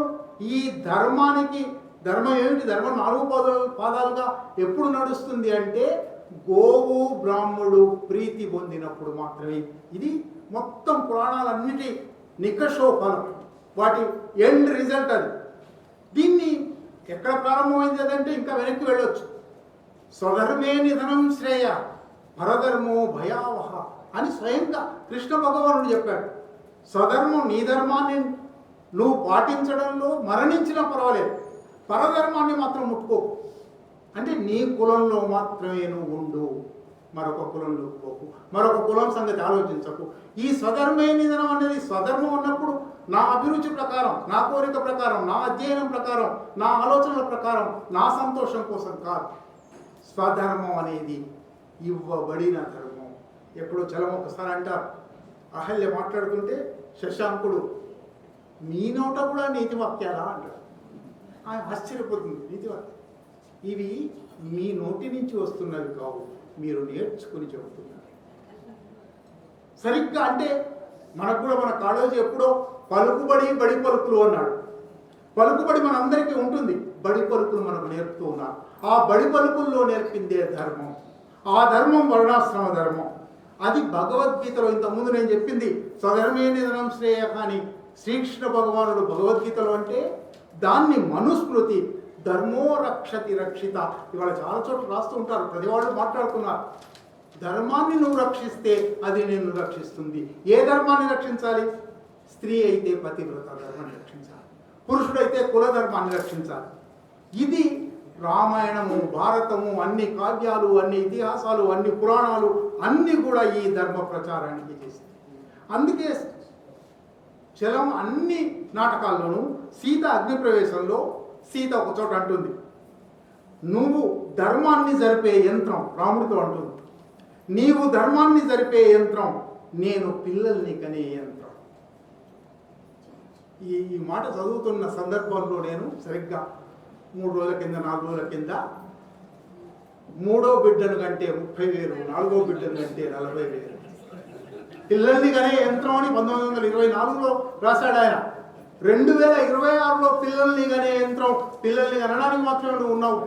ఈ ధర్మానికి, ధర్మం ఏమిటి? ధర్మం 4 పాదాలుగా ఎప్పుడు నడుస్తుంది అంటే గోవు బ్రాహ్మణుడు ప్రీతి పొందినప్పుడు మాత్రమే. ఇది మొత్తం పురాణాలన్నిటి నికషోఫలం, వాటి ఎండ్ రిజల్ట్ అది. దీన్ని ఎక్కడ ప్రారంభమైంది అదంటే ఇంకా వెనక్కి వెళ్ళొచ్చు. స్వధర్మే నిధనం శ్రేయ పరధర్మో భయావహ అని స్వయంగా కృష్ణ భగవానుడు చెప్పాడు. స్వధర్మం, నీ ధర్మాన్ని నువ్వు పాటించడంలో మరణించినా పర్వాలేదు, పరధర్మాన్ని మాత్రం ముట్టుకోకు. అంటే నీ కులంలో మాత్రమే నువ్వు ఉండు, మరొక కులంలో పోకు, మరొక కులం సంగతి ఆలోచించకు. ఈ స్వధర్మే నిధనం అనేది స్వధర్మం ఉన్నప్పుడు నా అభిరుచి ప్రకారం, నా కోరిక ప్రకారం, నా అధ్యయనం ప్రకారం, నా ఆలోచనల ప్రకారం, నా సంతోషం కోసం కాదు. స్వధర్మం అనేది ఇవ్వబడిన ధర్మం. ఎప్పుడో చలం ఒకసారి అంటారు, అహల్య మాట్లాడుతుంటే శశాంకుడు మీ నోట కూడా నీతి వాక్యాలా అంటాడు. ఆయన ఆశ్చర్యపోతుంది. నీతి వాక్యం ఇవి మీ నోటి నుంచి వస్తున్నవి కావు, మీరు నేర్చుకుని చెబుతున్నారు. సరిగ్గా అంటే మనకు కూడా మన కాలేజీ ఎప్పుడో పలుకుబడి బడి పలుకులు అన్నాడు. పలుకుబడి మనందరికీ ఉంటుంది, బడి పలుకులు మనకు నేర్పుతూ ఉన్నారు. ఆ బడి పలుకుల్లో నేర్పిందే ధర్మం. ఆ ధర్మం వర్ణాశ్రమ ధర్మం. అది భగవద్గీతలో ఇంతకుముందు నేను చెప్పింది స్వధర్మే నిధనం శ్రేయ. కానీ శ్రీకృష్ణ భగవానుడు భగవద్గీతలో అంటే దాన్ని మనుస్మృతి, ధర్మో రక్షతి రక్షిత. ఇవాళ చాలా చోట్ల రాస్తూ ఉంటారు, ప్రతి వాళ్ళు మాట్లాడుతున్నారు. ధర్మాన్ని నువ్వు రక్షిస్తే అది నిన్ను రక్షిస్తుంది. ఏ ధర్మాన్ని రక్షించాలి? స్త్రీ అయితే పతివ్రత ధర్మాన్ని రక్షించాలి, పురుషుడైతే కుల ధర్మాన్ని రక్షించాలి. ఇది రామాయణము, భారతము, అన్ని కావ్యాలు, అన్ని ఇతిహాసాలు, అన్ని పురాణాలు అన్నీ కూడా ఈ ధర్మ ప్రచారానికి చేసింది. అందుకే చలం అన్ని నాటకాల్లోనూ సీత అగ్నిప్రవేశంలో సీత ఒక చోట అంటుంది, నువ్వు ధర్మాన్ని జరిపే యంత్రం, రాముడితో అంటుంది, నీవు ధర్మాన్ని జరిపే యంత్రం, నేను పిల్లల్ని కనే యంత్రం. ఈ మాట చదువుతున్న సందర్భంలో నేను సరిగ్గా 3 రోజుల కింద 4 రోజుల కింద 3వ బిడ్డను కంటే 30,000, 4వ బిడ్డను కంటే 40,000 పిల్లల్ని కనే యంత్రం అని 1924లో రాశాడు ఆయన. 2026లో పిల్లల్ని కనే యంత్రం, పిల్లల్ని కనడానికి మాత్రమే నువ్వు ఉన్నావు.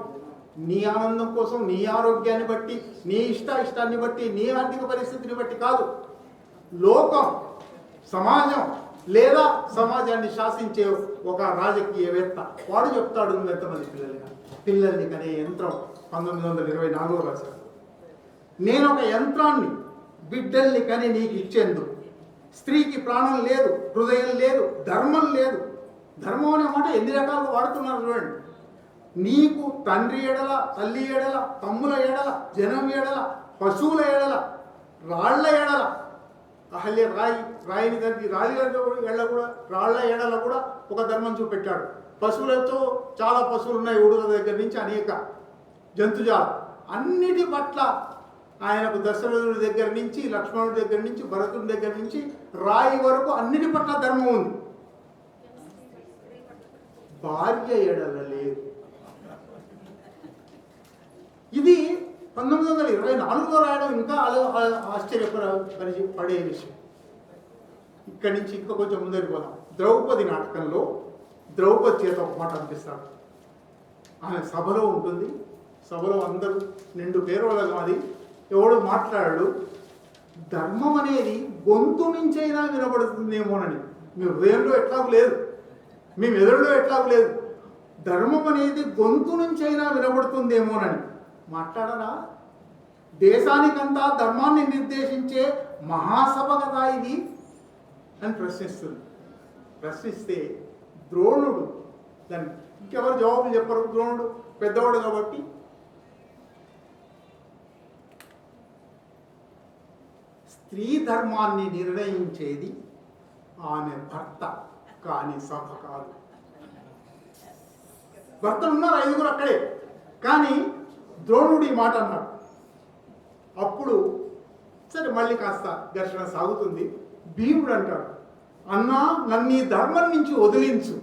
నీ ఆనందం కోసం, నీ ఆరోగ్యాన్ని బట్టి, నీ ఇష్టాన్ని బట్టి, నీ ఆర్థిక పరిస్థితిని బట్టి కాదు. లోకం, సమాజం లేదా సమాజాన్ని శాసించే ఒక రాజకీయవేత్త వాడు చెప్తాడు నువ్వు ఎంతమంది పిల్లల్ని కనే యంత్రం 1924లో రాశాడు. నేను ఒక యంత్రాన్ని బిడ్డల్ని కని నీకు ఇచ్చేందుకు. స్త్రీకి ప్రాణం లేదు, హృదయం లేదు, ధర్మం లేదు. ధర్మం అనే మాట ఎన్ని రకాలుగా వాడుతున్నారు చూడండి. నీకు తండ్రి ఎడల, తల్లి ఎడల, తమ్ముల ఎడల, జనం ఎడల, పశువుల ఎడల, రాళ్ల ఎడల, అహల్య రాయిని దానికి రాళ్ళ ఎడల కూడా, రాళ్ల ఎడల కూడా ఒక ధర్మం చూపెట్టాడు. పశువులతో చాలా పశువులు ఉన్నాయి, ఉడుల దగ్గర నుంచి అనేక జంతుజాలం అన్నిటి పట్ల ఆయనకు దశరథుడి దగ్గర నుంచి, లక్ష్మణుడి దగ్గర నుంచి, భరతుడి దగ్గర నుంచి రాయి వరకు అన్నిటి పట్ల ధర్మం ఉంది. భార్య ఎడల లేదు. ఇది 1924లో రాయడం ఇంకా ఆశ్చర్యపడే విషయం. ఇక్కడి నుంచి ఇంకా కొంచెం ముందరికి పోదాం. ద్రౌపది నాటకంలో ద్రౌపది చేత ఒక మాట అనిపిస్తాడు. ఆమె సభలో ఉంటుంది, సభలో అందరూ నిండు పేరోళ్ళం, అది ఎవడు మాట్లాడాడు, ధర్మం అనేది గొంతు నుంచైనా వినబడుతుందేమోనని. మీ హృదయంలో ఎట్లాగూ లేదు, మీ మెదడులో ఎట్లాగూ లేదు, ధర్మం అనేది గొంతు నుంచైనా వినబడుతుందేమోనని మాట్లాడరా? దేశానికంతా ధర్మాన్ని నిర్దేశించే మహాసభ కదా ఇది అని ప్రశ్నిస్తుంది. ప్రశ్నిస్తే ద్రోణుడు దాన్ని ఇంకెవరు జవాబు చెప్పరు, ద్రోణుడు పెద్దవాడు కాబట్టి స్త్రీ ధర్మాన్ని నిర్ణయించేది ఆమె భర్త, కానీ సభ కాదు. భర్తలు ఉన్నారు 5 అక్కడే, కానీ ద్రోణుడు ఈ మాట అన్నాడు. అప్పుడు సరే మళ్ళీ కాస్త ఘర్షణ సాగుతుంది. భీముడు అంటాడు, అన్నా నన్ను ఈ ధర్మం నుంచి వదిలించు.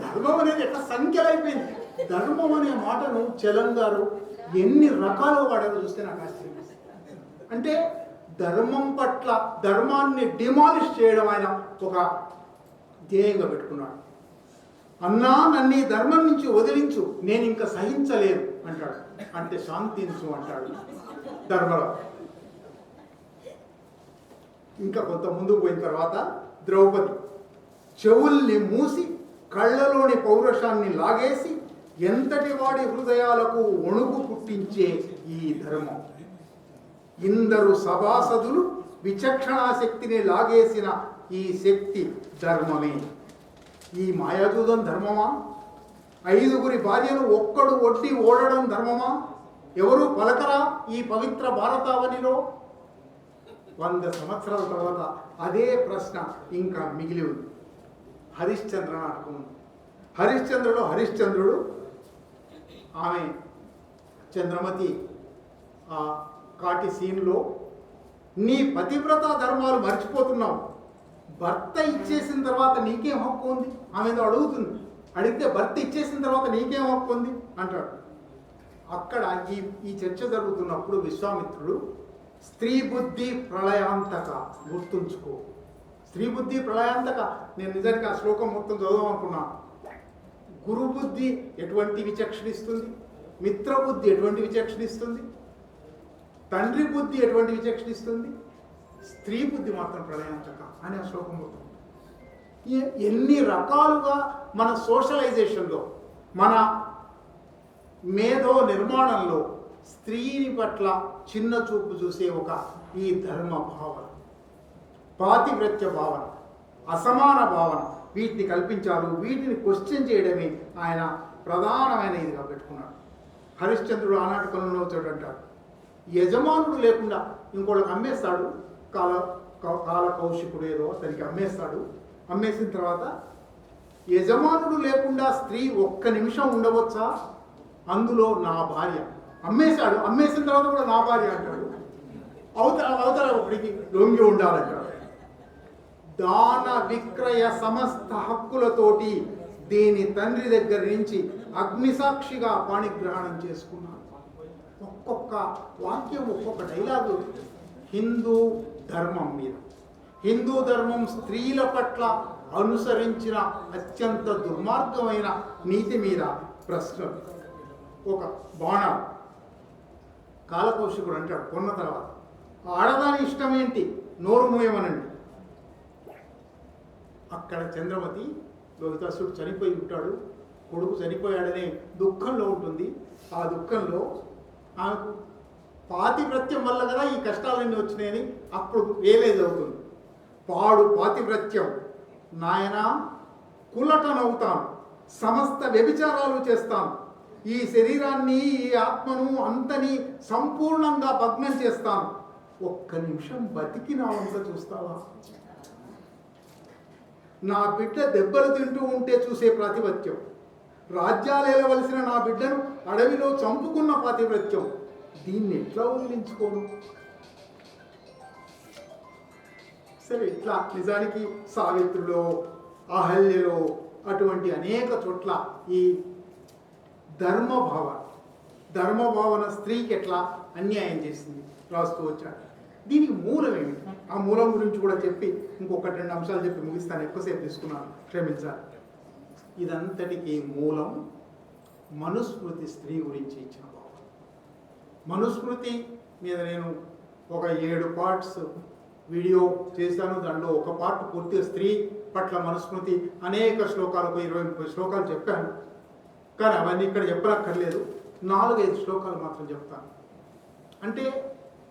ధర్మం అనేది ఎట్లా సంఖ్యలైపోయింది. ధర్మం అనే మాటను చెలంగారు ఎన్ని రకాలుగా వాడారో చూస్తే నాకు ఆశ్చర్యం. అంటే ధర్మం పట్ల ధర్మాన్ని డిమాలిష్ చేయడం ఆయన ఒక ధ్యేయంగా పెట్టుకున్నాడు. అన్నా నన్ను ఈ ధర్మం నుంచి వదిలించు, నేను ఇంకా సహించలేదు అంటాడు. అంటే శాంతించు అంటాడు ధర్మరావు. ఇంకా కొంత ముందుకు పోయిన తర్వాత ద్రౌపది చెవుల్ని మూసి కళ్ళలోని పౌరుషాన్ని లాగేసి ఎంతటి వాడి హృదయాలకు వణుకు పుట్టించే ఈ ధర్మం. ఇందరు సభాసదులు విచక్షణాశక్తిని లాగేసిన ఈ శక్తి ధర్మమే. ఈ మాయాజూదం ధర్మమా? 5 భార్యలు ఒక్కడు ఒడ్డి ఓడడం ధర్మమా? ఎవరు పలకరా ఈ పవిత్ర భారతావనిలో? 100 సంవత్సరాల తర్వాత అదే ప్రశ్న ఇంకా మిగిలి ఉంది. హరిశ్చంద్ర నాటకం ఉంది. హరిశ్చంద్రుడు ఆమె చంద్రమతి ఆ కాటి సీన్లో నీ పతివ్రత ధర్మాలు మర్చిపోతున్నావు, భర్త ఇచ్చేసిన తర్వాత నీకేం హక్కు ఉంది? ఆమెతో అడుగుతుంది. అడిగితే భర్త ఇచ్చేసిన తర్వాత నీకేం హక్కు ఉంది అంటాడు. అక్కడ ఈ చర్చ జరుగుతున్నప్పుడు విశ్వామిత్రుడు స్త్రీ బుద్ధి ప్రళయాంతక, గుర్తుంచుకో, స్త్రీ బుద్ధి ప్రళయాంతక. నేను నిజానికి ఆ శ్లోకం మొత్తం చదవాలనుకున్నా. గురు బుద్ధి ఎటువంటి విచక్షణ ఇస్తుంది, మిత్ర బుద్ధి ఎటువంటి విచక్షణ ఇస్తుంది, తండ్రి బుద్ధి ఎటువంటి విచక్షణ ఇస్తుంది, స్త్రీ బుద్ధి మాత్రం ప్రళయాంతక అనే ఆ శ్లోకం మొత్తం. ఎన్ని రకాలుగా మన సోషలైజేషన్లో, మన మేధో నిర్మాణంలో స్త్రీని పట్ల చిన్న చూపు చూసే ఒక ఈ ధర్మ భావన, పాతివ్రత్య భావన, అసమాన భావన, వీటిని కల్పించారు. వీటిని క్వశ్చన్ చేయడమే ఆయన ప్రధానమైన ఇదిగా పెట్టుకున్నాడు. హరిశ్చంద్రుడు ఆ నాటకంలో చూడంటాడు, యజమానుడు లేకుండా ఇంకోళ్ళకి అమ్మేస్తాడు. కాల కౌశికుడు ఏదో అతనికి అమ్మేస్తాడు. అమ్మేసిన తర్వాత యజమానుడు లేకుండా స్త్రీ ఒక్క నిమిషం ఉండవచ్చా? అందులో నా భార్య. అమ్మేశాడు, అమ్మేసిన తర్వాత కూడా నా భార్య అంటాడు. అవతల ఒకడికి లొంగి ఉండాలంటాడు. దాన విక్రయ సమస్త హక్కులతోటి దీని తండ్రి దగ్గర నుంచి అగ్నిసాక్షిగా పాణిగ్రహణం చేసుకున్నాను. ఒక్కొక్క వాక్యం, ఒక్కొక్క డైలాగు హిందూ ధర్మం మీద, హిందూ ధర్మం స్త్రీల పట్ల అనుసరించిన అత్యంత దుర్మార్గమైన నీతి మీద ప్రశ్నలు. ఒక బాణం కాలకౌశికుడు అంటాడు కొన్న తర్వాత, ఆడదాని ఇష్టం ఏంటి, నోరు మూయమనండి. అక్కడ చంద్రమతి లోహితాసుడు చనిపోయి ఉంటాడు, కొడుకు చనిపోయాడనే దుఃఖంలో ఉంటుంది. ఆ దుఃఖంలో ఆమెకు పాతివ్రత్యం వల్ల కదా ఈ కష్టాలన్నీ వచ్చినాయని అప్పుడు రియలైజ్ అవుతుంది. పాడు పాతివ్రత్యం నాయనా, కులటనవుతాను, సమస్త వ్యభిచారాలు చేస్తాను, ఈ శరీరాన్ని ఈ ఆత్మను అంతని సంపూర్ణంగా భగ్నం చేస్తాను, ఒక్క నిమిషం బతికి నా వంక చూస్తావా? నా బిడ్డ దెబ్బలు తింటూ ఉంటే చూసే పాతివ్రత్యం, రాజ్యాలు ఏలవలసిన నా బిడ్డను అడవిలో చంపుకున్న పాతివ్రత్యం, దీన్ని ఎట్లా వదిలించుకోను? సరే, ఇట్లా నిజానికి సావిత్రిలో, అహల్యలో అటువంటి అనేక చోట్ల ఈ ధర్మభావన స్త్రీకి ఎట్లా అన్యాయం చేసింది రాస్తూ వచ్చాడు. దీనికి మూలం ఏమిటి? ఆ మూలం గురించి కూడా చెప్పి ఇంకొకటి రెండు అంశాలు చెప్పి ముగిస్తాను, ఎక్కువసేపు తీసుకున్నాను, క్షమించాలి. ఇదంతటికీ మూలం మనుస్మృతి, స్త్రీ గురించి ఇచ్చిన భావం. మనుస్మృతి మీద నేను ఒక 7 పార్ట్స్ వీడియో చేశాను. దాంట్లో ఒక పార్ట్ పూర్తిగా స్త్రీ పట్ల మనుస్మృతి అనేక శ్లోకాలకు 20-30 శ్లోకాలు చెప్పాను. కానీ అవన్నీ ఇక్కడ చెప్పనక్కర్లేదు. 4-5 శ్లోకాలు మాత్రం చెప్తాను. అంటే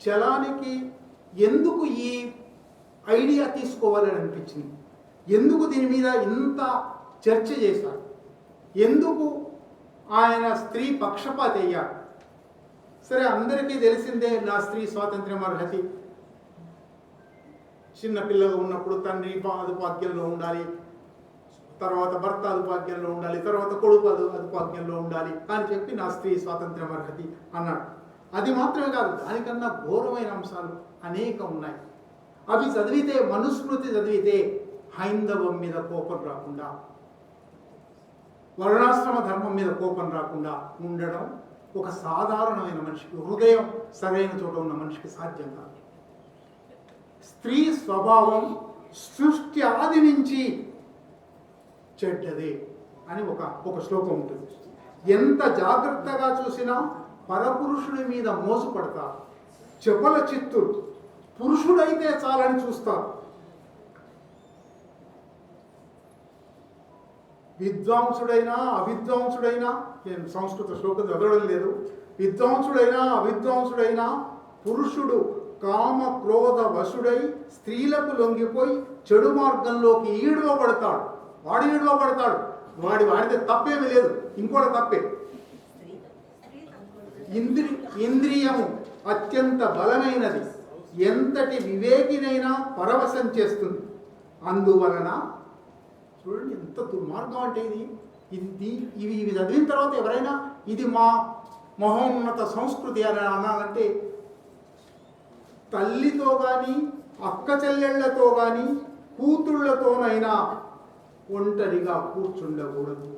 చలానికి ఎందుకు ఈ ఐడియా తీసుకోవాలని అనిపించింది, ఎందుకు దీని మీద ఇంత చర్చ చేశారు, ఎందుకు ఆయన స్త్రీ పక్షపాతి అయ్యారు. సరే, అందరికీ తెలిసిందే నా స్త్రీ స్వాతంత్ర్యం అర్హతి. చిన్న పిల్లగా ఉన్నప్పుడు తండ్రి అదుపాజ్ఞంలో ఉండాలి, తర్వాత భర్త అదుపాజ్ఞంలో ఉండాలి, తర్వాత కొడుకు అదుపాజ్ఞంలో ఉండాలి అని చెప్పి నా స్త్రీ స్వాతంత్ర్యం అర్హతి అన్నాడు. అది మాత్రమే కాదు, దానికన్నా ఘోరమైన అంశాలు అనేకం ఉన్నాయి. అవి చదివితే, మనుస్మృతి చదివితే హైందవం మీద కోపం రాకుండా, వర్ణాశ్రమ ధర్మం మీద కోపం రాకుండా ఉండడం ఒక సాధారణమైన మనిషికి, హృదయం సరైన చోట ఉన్న మనిషికి సాధ్యం కాదు. స్త్రీ స్వభావం సృష్టి ఆది నుంచి చెడ్డదే అని ఒక శ్లోకం ఉంటుంది. ఎంత జాగ్రత్తగా చూసినా పరపురుషుడి మీద మోసపడతారు, చపల చిత్తులు, పురుషుడైతే చాలని చూస్తారు. విద్వాంసుడైనా అవిద్వాంసుడైనా, నేను సంస్కృత శ్లోకం చదవడం లేదు, విద్వాంసుడైనా అవిద్వాంసుడైనా పురుషుడు కామ క్రోధ వశుడై స్త్రీలకు లొంగిపోయి చెడు మార్గంలోకి ఈడవబడతాడు. వాడితే తప్పేమీ లేదు, ఇంకోటి తప్పే. ఇంద్రియము అత్యంత బలమైనది, ఎంతటి వివేకినైనా పరవశం చేస్తుంది. అందువలన చూడండి ఎంత దుర్మార్గం అంటే ఇవి చదివిన తర్వాత ఎవరైనా ఇది మా మహోన్నత సంస్కృతి అని అనాలంటే, తల్లితో కానీ అక్క చెల్లెళ్లతో కానీ కూతుళ్లతోనైనా ఒంటరిగా కూర్చుండకూడదు.